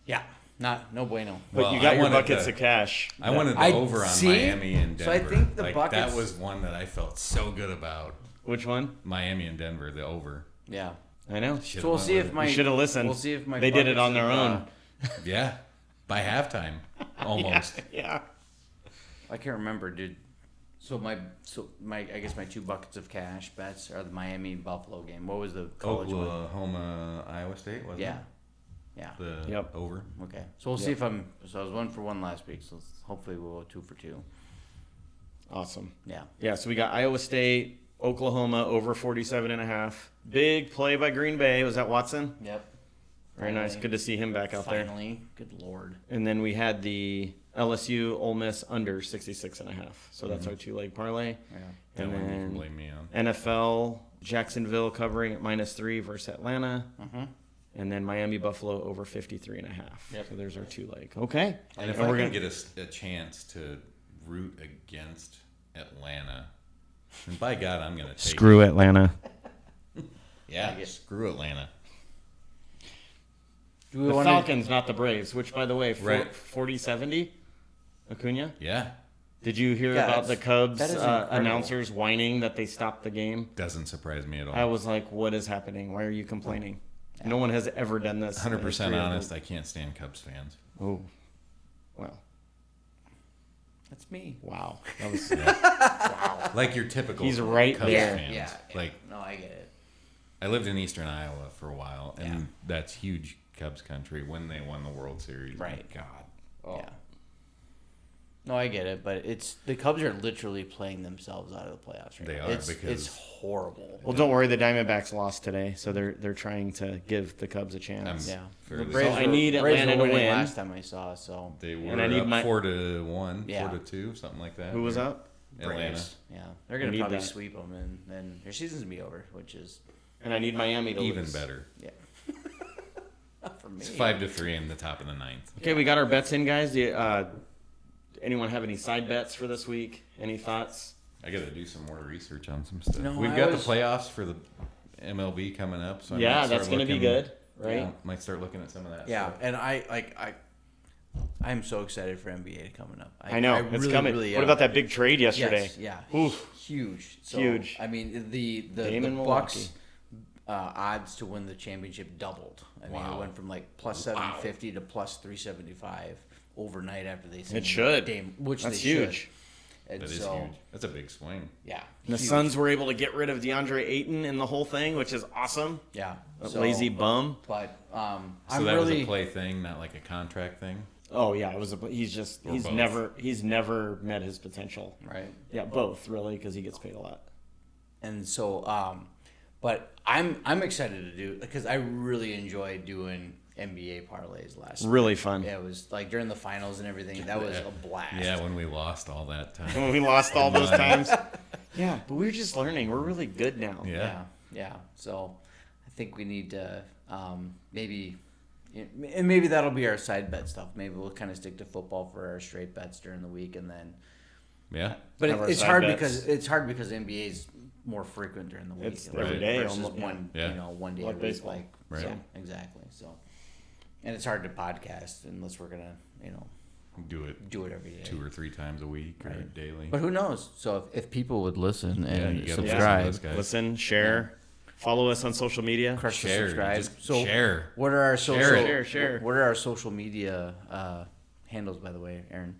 Yeah, Yeah. No bueno. but Well, you got I your wanted buckets the- of cash. I wanted the I over on see. Miami and So Denver. I think the Like, buckets- that was one that I felt so good about. Which one? Miami and Denver, the over. Yeah. I know. Should've So we'll went see with if it. my. You should have listened. We'll see if my. They did it buckets on their of, own. Yeah, by halftime, almost. Yeah. I can't remember, dude. So my I guess my 2 buckets of cash bets are the Miami Buffalo game. What was the college one? Oklahoma, Iowa State, wasn't Yeah. it? Yeah. The Yep. over. Okay. So we'll see if I'm. So I was 1 for 1 last week. So hopefully we'll go 2 for 2. Awesome. Yeah. Yeah, so we got Iowa State, Oklahoma over 47.5. Big play by Green Bay. Was that Watson? Yep. Very nice. Finally. Good to see him back out there. Finally. Good lord. And then we had the LSU Ole Miss under 66.5. So that's our 2-leg parlay. Yeah. That And one you can then blame me on. NFL Jacksonville covering at -3 versus Atlanta. Mhm. And then Miami Buffalo over 53.5. Yep. So there's our 2-leg. Okay. And if And I we're can gonna- get a chance to root against Atlanta, and by God, I'm going to take it. Atlanta. Yeah, screw Atlanta. Do we The want Falcons, not the Braves, which, by the way, Right. 40-70, Acuna. Yeah, Did you hear Yeah, about the Cubs that is incredible. announcers whining that they stopped the game? doesn't surprise me at all. I was like, what is happening? Why are you complaining? No one has ever done this. in the 100% history of the- honest. I can't stand Cubs fans. Oh, well, That's me. wow. That was Like your typical. He's right Cubs there. Fans. Yeah. Like No, I get it. I lived in Eastern Iowa for a while, and Yeah. that's huge Cubs country when they won the World Series. Right. My God. Yeah. No, I get it, but it's the Cubs are literally playing themselves out of the playoffs right They now. are, It's because- horrible. well. Don't worry, the Diamondbacks lost today, so they're trying to give the Cubs a chance. Yeah. fairly The Braves So I were- need Braves Atlanta were to winning win. last time I saw, so They were And I need up my- 4-1, Yeah. 4-2, something like that. Who was Or- up? Atlanta. Braves. Yeah, they're gonna need probably that. sweep them, and then their season's gonna be over, which is And I need Miami to Even lose. better. yeah. Not for me. It's 5-3 in the top of the ninth. Okay, we got our bets in, guys. Anyone have any side bets for this week? Any thoughts? I got to do some more research on some stuff. No, We've I got was- the playoffs for the MLB coming up, so I might Yeah, start that's going to be looking- good, right? Yeah. Might start looking at some of that. Yeah, stuff. and I'm so excited for NBA coming up. I know it's really, coming. really What am. about that big trade yesterday? Yes, yeah, Oof. huge, so, Huge. I mean, the Dame in Bucks odds to win the championship doubled. I mean, Wow. it went from like plus 750 to plus 375 overnight after they signed It should. Dame, which That's they should. huge. And That is so, huge. That's a big swing. Yeah, And the huge. Suns were able to get rid of DeAndre Ayton in the whole thing, which is awesome. Yeah, That so- lazy bum. But So I'm that really was a play thing, not like a contract thing. Oh yeah, it was. He's both. he's never met his potential. right. Yeah, both really, because he gets paid a lot. And so, but I'm excited to do because I really enjoyed doing NBA parlays last. Really fun. Yeah, it was like during the finals and everything. That was a blast. Yeah, when we lost all that time. When we lost all those times. Yeah, but we're just learning. We're really good now. Yeah. Yeah. So I think we need to maybe, and maybe that'll be our side bet stuff. Maybe we'll kind of stick to football for our straight bets during the week, and then. Yeah. But Have our it's side hard bets. because NBA is more frequent during the week. It's every day, versus almost, yeah. one Yeah. one day Like a week. baseball. Like Right. so, exactly. So, and it's hard to podcast unless we're gonna Do it do it every day. 2 or 3 times a week or Right. daily. But who knows? So if people would listen and you gotta subscribe, listen to those guys. Listen, share, follow us on social media. crush the Share, subscribe. just So share. what are our social? Share, share. What are our social media handles, by the way, Aaron?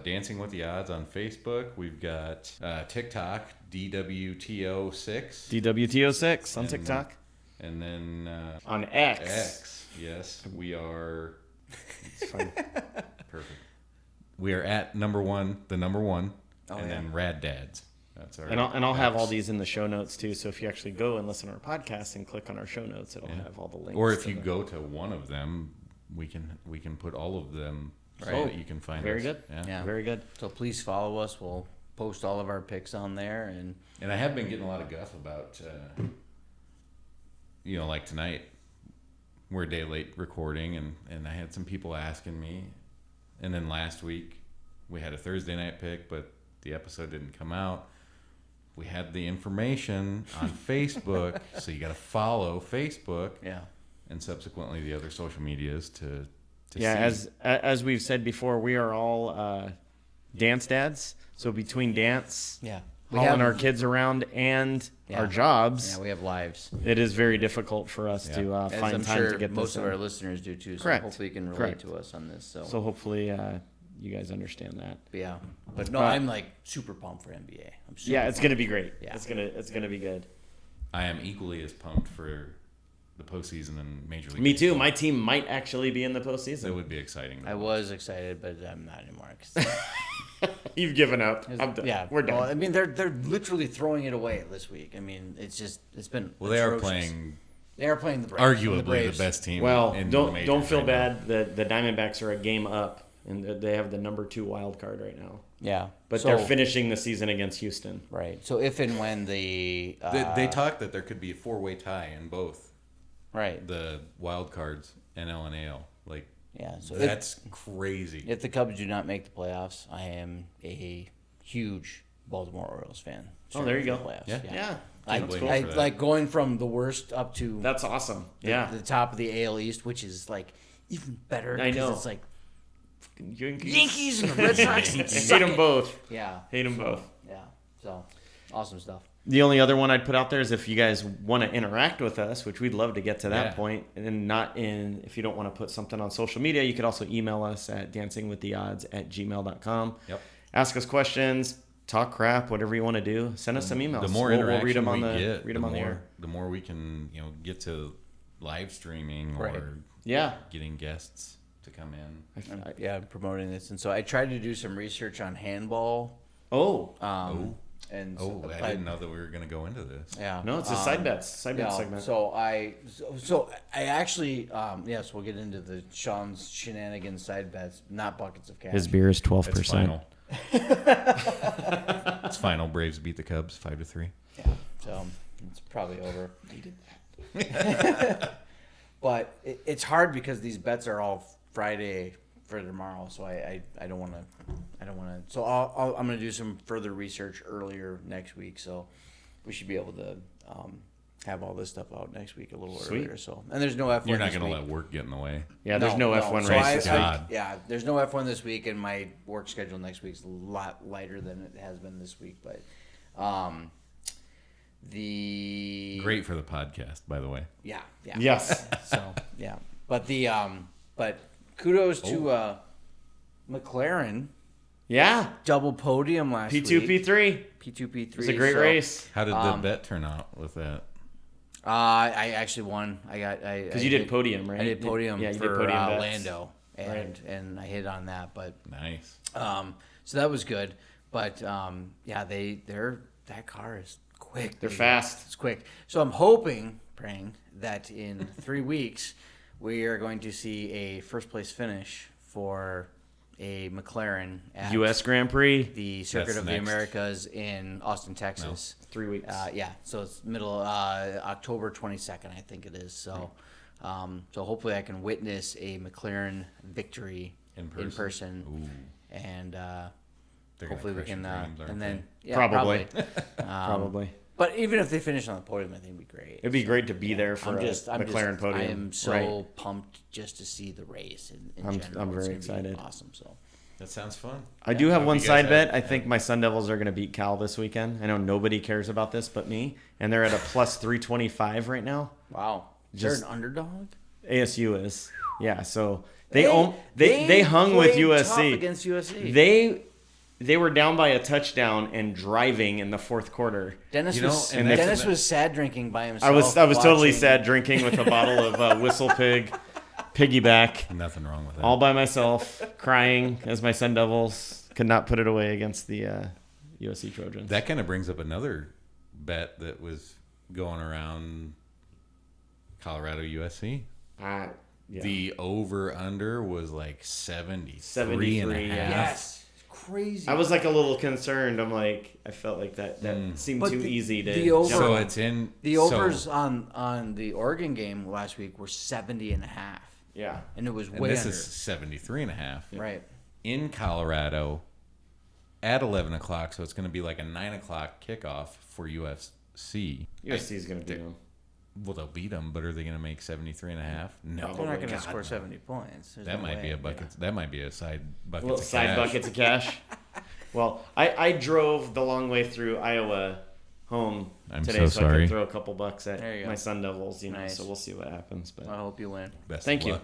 Dancing with the Odds on Facebook. We've got TikTok, DWTO6. DWTO6 on And- TikTok. And then On X. X, yes, we are It's fun. perfect. We are at number one, the number one, Oh, and yeah. then Rad Dads. That's our. And I'll have X. all these in the show notes too. So if you actually go and listen to our podcast and click on our show notes, it'll have all the links. Or if to you the- go to one of them, we can put all of them so Right. that you can find Very us. good. Yeah. Very good. So please follow us. We'll post all of our picks on there, and And I have been getting a lot of guff about, like tonight, we're a day late recording, and I had some people asking me. And then last week, we had a Thursday night pick, but the episode didn't come out. We had the information on Facebook, so you got to follow Facebook yeah, and subsequently the other social medias to Yeah, see. as we've said before, we are all dance dads. So between dance, yeah, hauling our kids around, and Yeah. our jobs, yeah, we have lives. it is very difficult for us to As find I'm time sure to get most this of in. our listeners do too. So Correct. hopefully you can relate Correct. to us on this. So, So hopefully you guys understand that. yeah, but no, I'm like super pumped for NBA. I'm super Yeah, it's gonna be great. Yeah. It's gonna be good. I am equally as pumped for the postseason and Major League. Me too. Baseball. My team might actually be in the That postseason. would be exciting. I was excited, but I'm not anymore. 'Cause You've given up. I'm done. yeah, We're done. Well, I mean, they're literally throwing it away this week. I mean, it's been Well, they are atrocious. playing They are playing the Braves. arguably the Braves. best team. Well, in the don't majors feel right now. bad. The Diamondbacks are a game up, and they have the number 2 wild card right now. Yeah, But so, they're finishing the season against Houston. right. So if and when They talked that there could be a 4-way tie in both right, the wild cards, NL and AL. Like yeah. So that's crazy. if the Cubs do not make the playoffs, I am a huge Baltimore Orioles fan. Oh, there you Straight go. for the playoffs. Yeah. Yeah, I, Can't blame you I for that. like going from the worst up to that's awesome. Yeah, the top of the AL East, which is like even better. I 'cause know. It's like Yankees. Yankees and the Red Sox. Hate them both. Yeah, Hate them both. yeah. So awesome stuff. The only other one I'd put out there is if you guys want to interact with us, which we'd love to get to that Yeah. point, and not in, if you don't want to put something on social media, you could also email us at dancingwiththeodds@gmail.com. Yep. Ask us questions, talk crap, whatever you want to do. Send us some emails. The more we'll interaction read them on we the get, read them on the more, air. the more we can get to live streaming Right. or Yeah. getting guests to come in. Yeah, I'm promoting this, and so I tried to do some research on handball. Oh And Oh, so, I didn't know that we were going to go into this. Yeah, no, it's a side bet segment. So I actually yes, we'll get into the Sean's shenanigans side bets, not buckets of cash. His beer is 12%. It's final. It's final. Braves beat the Cubs 5-3. Yeah, so it's probably over. But it's hard because these bets are all Friday for tomorrow, so I don't want to. So I'm going to do some further research earlier next week, so we should be able to have all this stuff out next week a little Sweet. earlier. So and there's no F1. You're not this going to week. let work get in the way. Yeah, there's no F1 So race. God. yeah, there's no F1 this week, and my work schedule next week's a lot lighter than it has been this week. But the Great for the podcast, by the way. yeah. Yes. So yeah, but but kudos to McLaren Yeah. double podium last P2, week. P3. P2, P3. It was a great race. How did the bet turn out with that? I actually won. Because you did podium, right? I did podium Yeah, you for did podium bets. Lando, and I hit on that, but Nice. so that was good. But yeah, that car is quick. They're baby. fast. It's quick. So I'm hoping, praying that in 3 weeks we are going to see a first place finish for a McLaren at U.S. Grand Prix. the Circuit That's of the next. Americas in Austin, Texas. 3 weeks. Yeah, so it's middle October 22nd, I think it is. So, so hopefully I can witness a McLaren victory In in person? person, Ooh. and They're gonna hopefully we crush can. your dreams, aren't And then they? yeah, Probably. probably. Probably. But even if they finish on the podium, I think it'd be great. It'd be great to be there for a McLaren podium. I am so Right. pumped just to see the race. In I'm general. very It's gonna be excited. Awesome. So. That sounds fun. I do have Hope one you guys side have- bet. I think my Sun Devils are going to beat Cal this weekend. I know nobody cares about this but me. And they're at a plus 325 right now. Wow. Is Just- there an underdog? ASU is. Yeah, so they hung with played tough USC. against USC. they were down by a touchdown and driving in the fourth quarter. Dennis You know, was and Dennis was sad drinking by himself. I was totally watching- sad drinking with a bottle of Whistle Pig piggyback Nothing wrong with that. all by myself, crying as my Sun Devils could not put it away against the USC Trojans. That kind of brings up another bet that was going around Colorado USC. Yeah. The over-under was like 73 73, and a yeah. half. Yes, it's crazy. I was like a little concerned. I'm like, I felt like that seemed But too the- easy to. the over- jump So on. it's in the so- overs on the Oregon game last week were 70 and a half, Yeah. and it was and way this under. is 73 and a half. Right. In Colorado at 11 o'clock, so it's going to be like a 9 o'clock kickoff for UFC. USC is going to beat them. Well, they'll beat them, but are they going to make 73 and a half? No. They're not going to God, score no. 70 points. There's That no might way. be a bucket. That might be a side bucket. Little side buckets of cash. Well, I drove the long way through Iowa home I'm today, so so I sorry. could throw a couple bucks at There you go. my Sun Devils. Nice. So we'll see what happens. But I hope you win. Best thank of you. luck.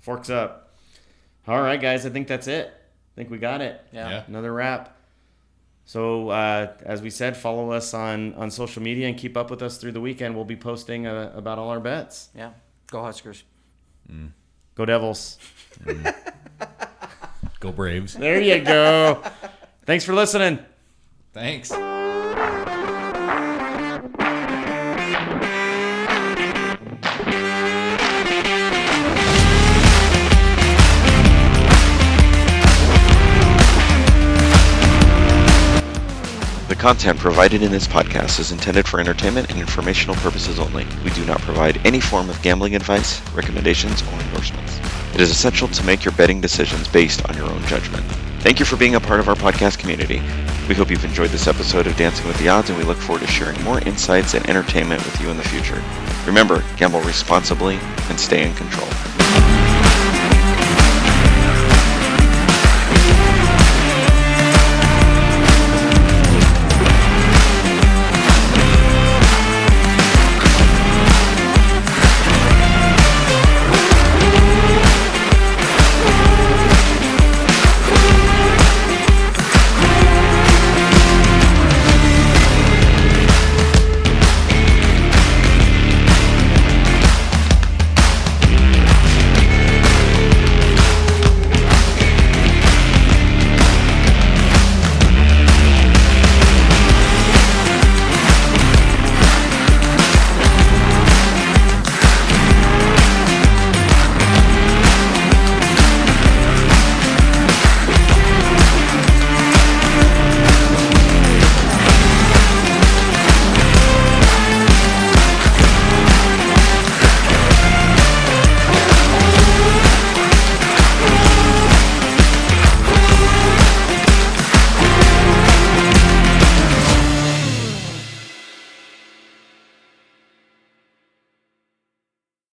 Forks up. All right, guys. I think that's it. I think we got it. Yeah. Another wrap. So, as we said, follow us on social media and keep up with us through the weekend. We'll be posting about all our bets. Yeah. Go Huskers. Go Devils. Go Braves. There you go. Thanks for listening. Thanks. The content provided in this podcast is intended for entertainment and informational purposes only. We do not provide any form of gambling advice, recommendations, or endorsements. It is essential to make your betting decisions based on your own judgment. Thank you for being a part of our podcast community. We hope you've enjoyed this episode of Dancing with the Odds, and we look forward to sharing more insights and entertainment with you in the future. Remember, gamble responsibly and stay in control.